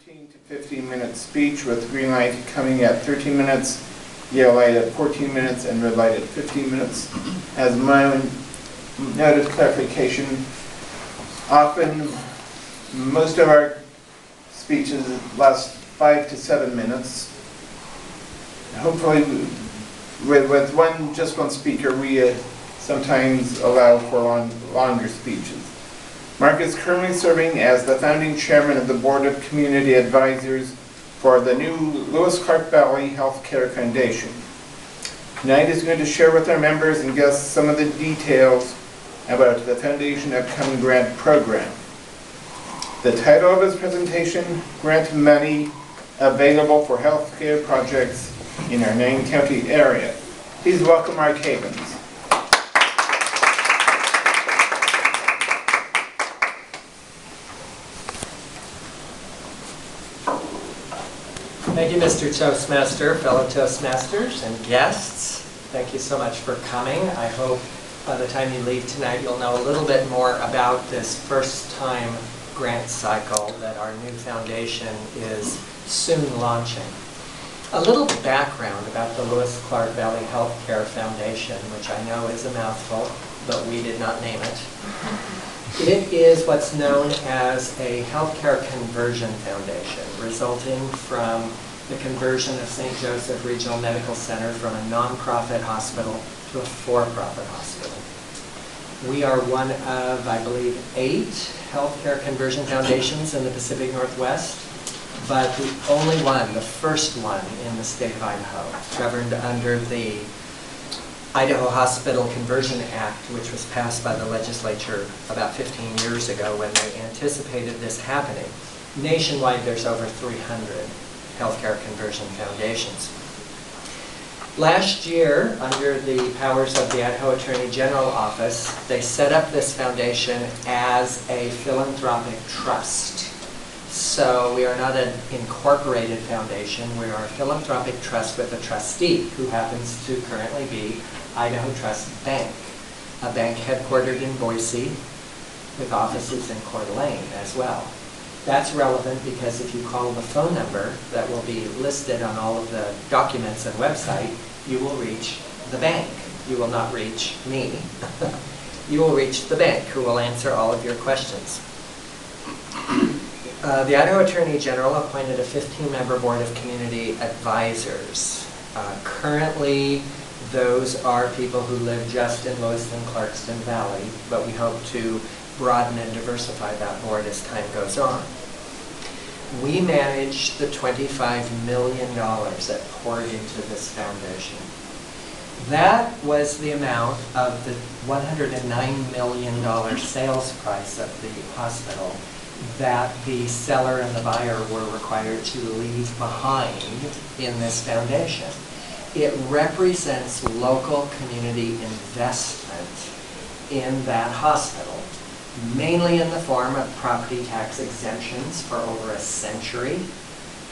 13 to 15-minute speech with green light coming at 13 minutes, yellow light at 14 minutes, and red light at 15 minutes. As my own noted clarification, often most of our speeches last 5 to 7 minutes. Hopefully, with just one speaker, we sometimes allow for longer speeches. Mark is currently serving as the founding chairman of the Board of Community Advisors for the new Lewis Clark Valley Healthcare Foundation. Tonight he's going to share with our members and guests some of the details about the Foundation upcoming grant program. The title of his presentation, Grant Money Available for Healthcare Projects in our 9-county area. Please welcome Mark Havens. Thank you, Mr. Toastmaster, fellow Toastmasters and guests. Thank you so much for coming. I hope by the time you leave tonight, you'll know a little bit more about this first-time grant cycle that our new foundation is soon launching. A little background about the Lewis Clark Valley Healthcare Foundation, which I know is a mouthful, but we did not name it. It is what's known as a healthcare conversion foundation, resulting from the conversion of St. Joseph Regional Medical Center from a nonprofit hospital to a for-profit hospital. We are one of, I believe, 8 healthcare conversion foundations in the Pacific Northwest, but the only one, the first one in the state of Idaho, governed under the Idaho Hospital Conversion Act, which was passed by the legislature about 15 years ago when they anticipated this happening. Nationwide, there's over 300 healthcare conversion foundations. Last year, under the powers of the Idaho Attorney General Office, they set up this foundation as a philanthropic trust. So we are not an incorporated foundation, we are a philanthropic trust with a trustee who happens to currently be Idaho Trust Bank, a bank headquartered in Boise with offices in Coeur d'Alene as well. That's relevant because if you call the phone number that will be listed on all of the documents and website, you will reach the bank. You will not reach me. You will reach the bank, who will answer all of your questions. The Idaho Attorney General appointed a 15-member board of community advisors. Currently, those are people who live just in Lewiston-Clarkston Valley, but we hope to broaden and diversify that board as time goes on. We manage the $25 million that poured into this foundation. That was the amount of the $109 million sales price of the hospital that the seller and the buyer were required to leave behind in this foundation. It represents local community investment in that hospital, mainly in the form of property tax exemptions for over a century,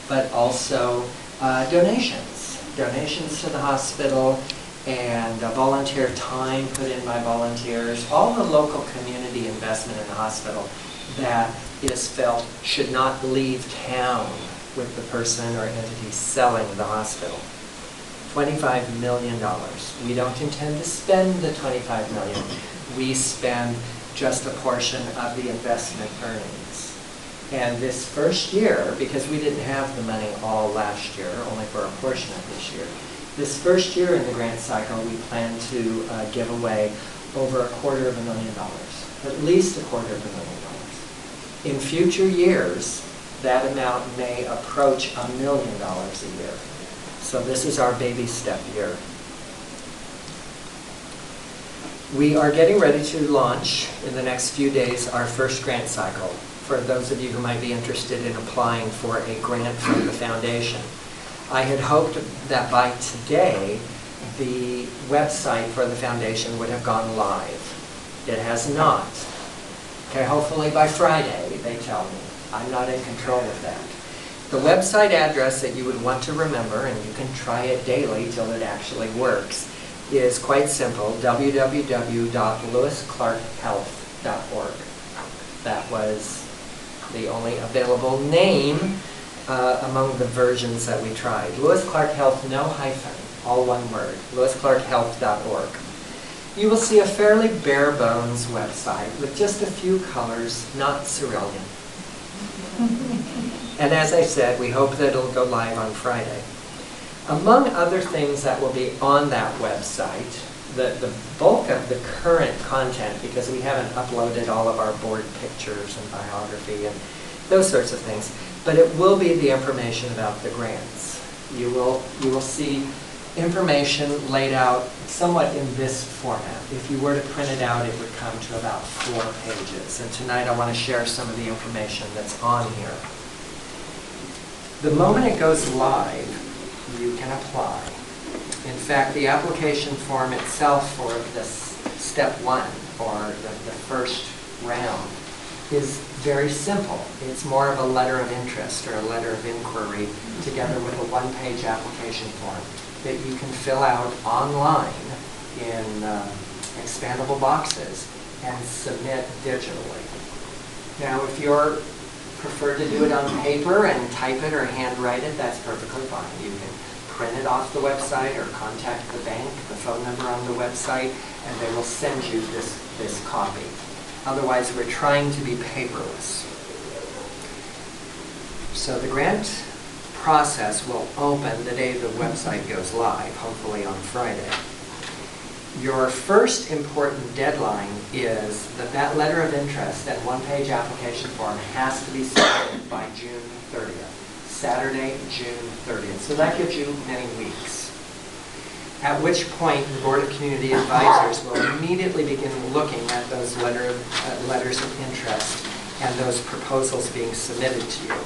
but also donations. Donations to the hospital and volunteer time put in by volunteers, all the local community investment in the hospital that is felt should not leave town with the person or entity selling the hospital. $25 million. We don't intend to spend the $25 million. We spend just a portion of the investment earnings. And this first year, because we didn't have the money all last year, only for a portion of this year, this first year in the grant cycle, we plan to give away over $250,000, at least $250,000. In future years, that amount may approach $1 million a year. So this is our baby step year. We are getting ready to launch in the next few days our first grant cycle for those of you who might be interested in applying for a grant from the foundation. I had hoped that by today the website for the foundation would have gone live. It has not. Okay, hopefully by Friday, they tell me. I'm not in control of that. The website address that you would want to remember, and you can try it daily till it actually works, is quite simple, www.lewisclarkhealth.org. That was the only available name among the versions that we tried. Lewis Clark Health, no hyphen, all one word, lewisclarkhealth.org. You will see a fairly bare bones website with just a few colors, not cerulean. And as I said, we hope that it'll go live on Friday. Among other things that will be on that website, the bulk of the current content, because we haven't uploaded all of our board pictures and biography and those sorts of things, but it will be the information about the grants. You will see information laid out somewhat in this format. If you were to print it out, it would come to about 4 pages. And tonight I want to share some of the information that's on here. The moment it goes live, you can apply. In fact, the application form itself for this step 1, or the first round, is very simple. It's more of a letter of interest or a letter of inquiry together with a 1-page application form that you can fill out online in expandable boxes and submit digitally. Now, if you're prefer to do it on paper and type it or handwrite it, that's perfectly fine. You can print it off the website or contact the bank, the phone number on the website, and they will send you this copy. Otherwise, we're trying to be paperless. So the grant process will open the day the website goes live, hopefully on Friday. Your first important deadline is that letter of interest and 1-page application form has to be submitted by June 30th, Saturday, June 30th. So that gives you many weeks. At which point, the Board of Community Advisors will immediately begin looking at those letters of interest and those proposals being submitted to you.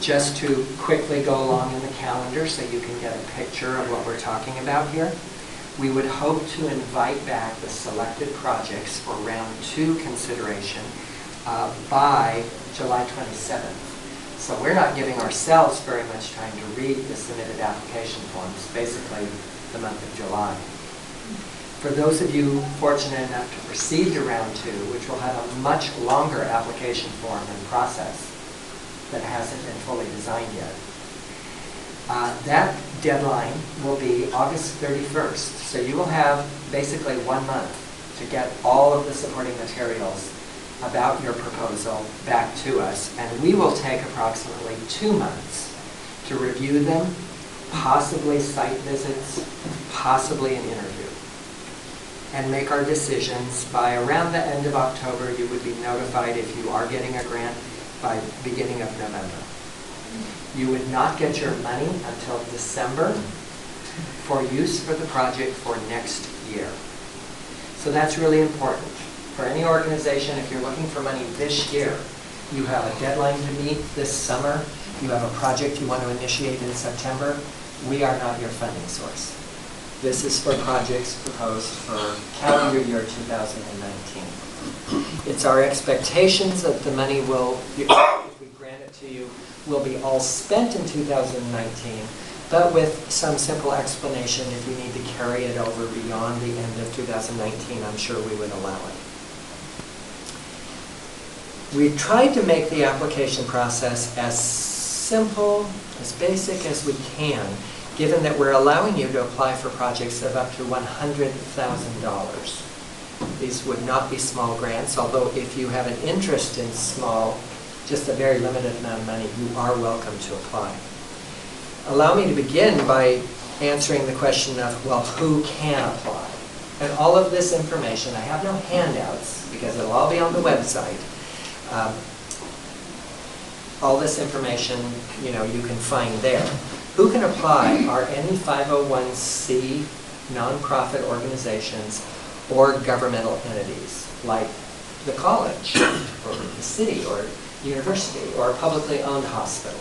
Just to quickly go along in the calendar so you can get a picture of what we're talking about here, we would hope to invite back the selected projects for round 2 consideration by July 27th. So we're not giving ourselves very much time to read the submitted application forms, basically the month of July. For those of you fortunate enough to proceed to round 2, which will have a much longer application form and process that hasn't been fully designed yet, that deadline will be August 31st. So you will have basically 1 month to get all of the supporting materials about your proposal back to us, and we will take approximately 2 months to review them, possibly site visits, possibly an interview, and make our decisions. By around the end of October, you would be notified if you are getting a grant by beginning of November. You would not get your money until December for use for the project for next year. So that's really important. For any organization, if you're looking for money this year, you have a deadline to meet this summer, you have a project you want to initiate in September, we are not your funding source. This is for projects proposed for calendar year 2019. It's our expectations that the money will, if we grant it to you, will be all spent in 2019, but with some simple explanation. If we need to carry it over beyond the end of 2019, I'm sure we would allow it. We tried to make the application process as simple, as basic as we can, given that we're allowing you to apply for projects of up to $100,000. These would not be small grants, although if you have an interest in small, just a very limited amount of money, you are welcome to apply. Allow me to begin by answering the question of, well, who can apply? And all of this information, I have no handouts because it'll all be on the website. All this information, you can find there. Who can apply are any 501c nonprofit organizations or governmental entities, like the college, or the city, or university, or a publicly owned hospital,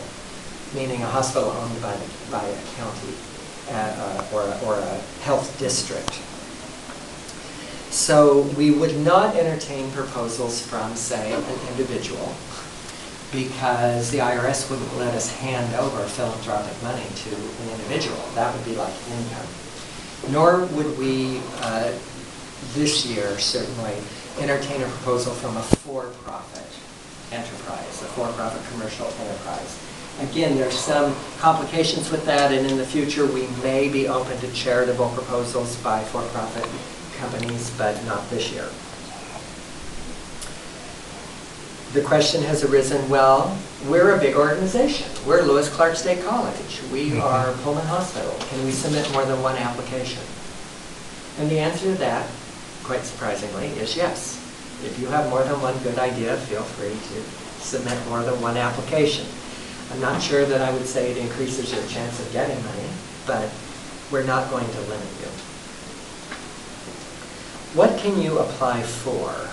meaning a hospital owned by a county or a health district. So we would not entertain proposals from, say, an individual, because the IRS wouldn't let us hand over philanthropic money to an individual. That would be like income. Nor would we, this year, certainly, entertain a proposal from a for-profit enterprise, a for-profit commercial enterprise. Again, there's some complications with that, and in the future we may be open to charitable proposals by for-profit companies, but not this year. The question has arisen, well, we're a big organization. We're Lewis Clark State College. We are Pullman Hospital. Can we submit more than one application? And the answer to that, quite surprisingly, is yes. If you have more than one good idea, feel free to submit more than one application. I'm not sure that I would say it increases your chance of getting money, but we're not going to limit you. What can you apply for?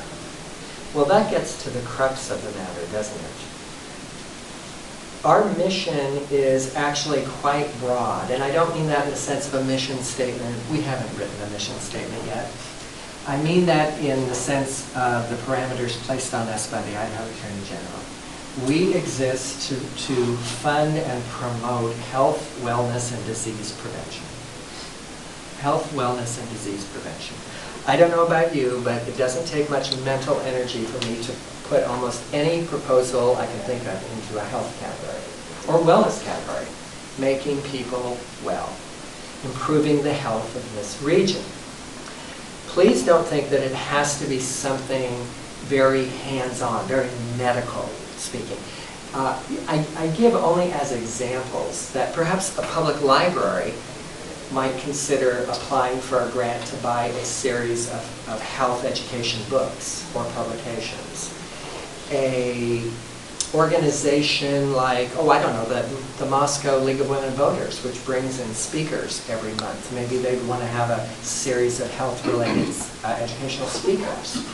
Well, that gets to the crux of the matter, doesn't it? Our mission is actually quite broad, and I don't mean that in the sense of a mission statement. We haven't written a mission statement yet. I mean that in the sense of the parameters placed on us by the Idaho Attorney General. We exist to fund and promote health, wellness, and disease prevention. Health, wellness, and disease prevention. I don't know about you, but it doesn't take much mental energy for me to put almost any proposal I can think of into a health category or wellness category. Making people well, improving the health of this region. Please don't think that it has to be something very hands-on, very medical speaking. I give only as examples that perhaps a public library might consider applying for a grant to buy a series of health education books or publications. A organization like, oh, I don't know, the Moscow League of Women Voters, which brings in speakers every month. Maybe they'd want to have a series of health-related educational speakers.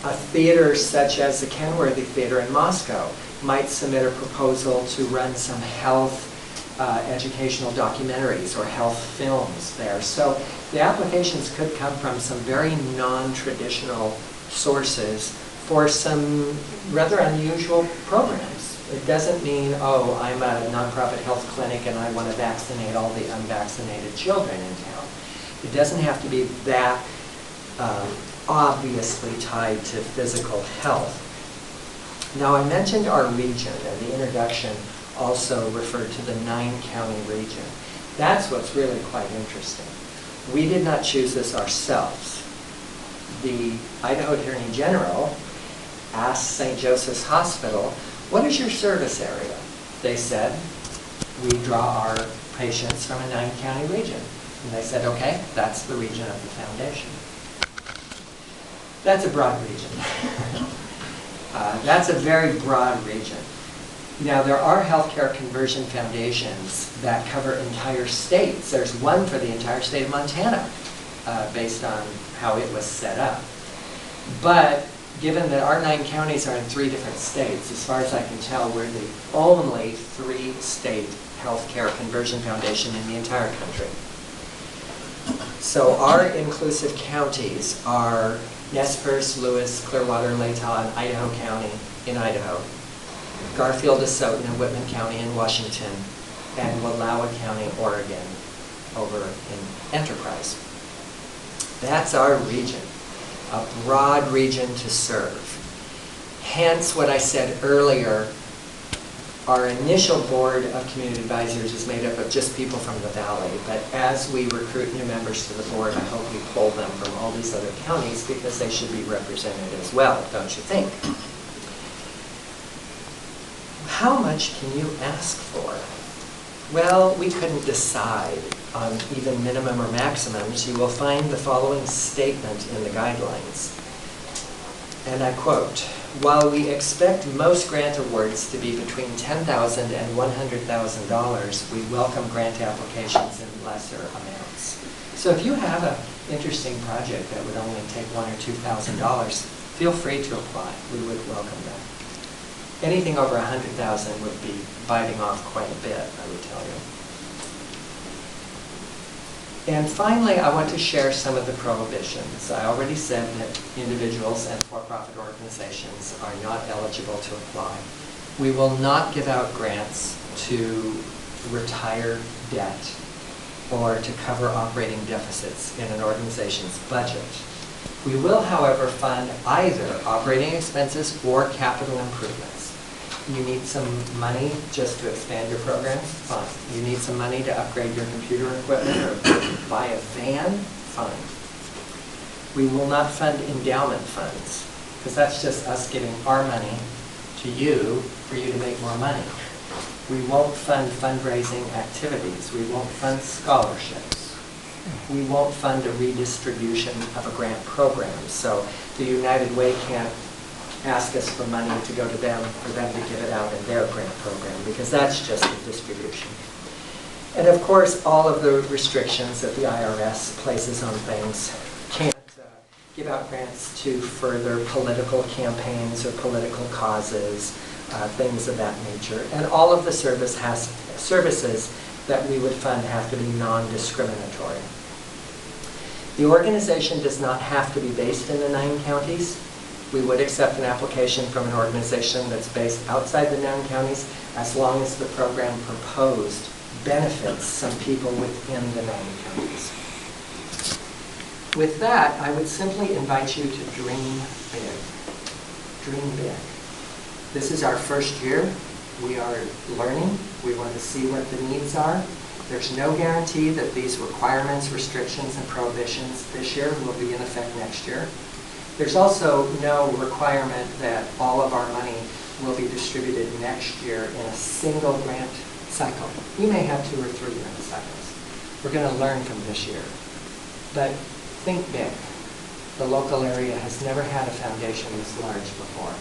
A theater such as the Kenworthy Theater in Moscow might submit a proposal to run some health educational documentaries or health films there. So the applications could come from some very non-traditional sources for some rather unusual programs. It doesn't mean, oh, I'm a nonprofit health clinic and I want to vaccinate all the unvaccinated children in town. It doesn't have to be that obviously tied to physical health. Now, I mentioned our region, and the introduction also referred to the 9-county region. That's what's really quite interesting. We did not choose this ourselves. The Idaho Attorney General asked St. Joseph's Hospital, what is your service area? They said, we draw our patients from a 9-county region. And they said, okay, that's the region of the foundation. That's a broad region. That's a very broad region. Now, there are healthcare conversion foundations that cover entire states. There's one for the entire state of Montana, based on how it was set up. But given that our 9 counties are in 3 different states, as far as I can tell, we're the only 3-state healthcare conversion foundation in the entire country. So our inclusive counties are Nez Perce, Lewis, Clearwater, Latah, and Idaho County in Idaho, Garfield, DeSoto, and Whitman County in Washington, and Wallowa County, Oregon, over in Enterprise. That's our region, a broad region to serve. Hence what I said earlier, our initial board of community advisors is made up of just people from the valley, but as we recruit new members to the board, I hope we pull them from all these other counties because they should be represented as well, don't you think? How much can you ask for? Well, we couldn't decide on even minimum or maximums. You will find the following statement in the guidelines. And I quote, while we expect most grant awards to be between $10,000 and $100,000, we welcome grant applications in lesser amounts. So if you have an interesting project that would only take $1,000 or $2,000, feel free to apply. We would welcome that. Anything over $100,000 would be biting off quite a bit, I would tell you. And finally, I want to share some of the prohibitions. I already said that individuals and for-profit organizations are not eligible to apply. We will not give out grants to retire debt or to cover operating deficits in an organization's budget. We will, however, fund either operating expenses or capital improvements. You need some money just to expand your program? Fine. You need some money to upgrade your computer equipment or buy a van? Fine. We will not fund endowment funds, because that's just us giving our money to you for you to make more money. We won't fund fundraising activities. We won't fund scholarships. We won't fund a redistribution of a grant program. So the United Way can't ask us for money to go to them for them to give it out in their grant program, because that's just a distribution. And of course, all of the restrictions that the IRS places on things can't give out grants to further political campaigns or political causes, things of that nature. And all of the services that we would fund have to be non-discriminatory. The organization does not have to be based in the 9 counties. We would accept an application from an organization that's based outside the 9 counties as long as the program proposed benefits some people within the 9 counties. With that, I would simply invite you to dream big. Dream big. This is our first year. We are learning. We want to see what the needs are. There's no guarantee that these requirements, restrictions, and prohibitions this year will be in effect next year. There's also no requirement that all of our money will be distributed next year in a single grant cycle. We may have 2 or 3 grant cycles. We're going to learn from this year. But think big. The local area has never had a foundation this large before,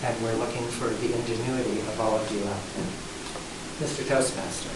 and we're looking for the ingenuity of all of you out there. Mr. Toastmaster.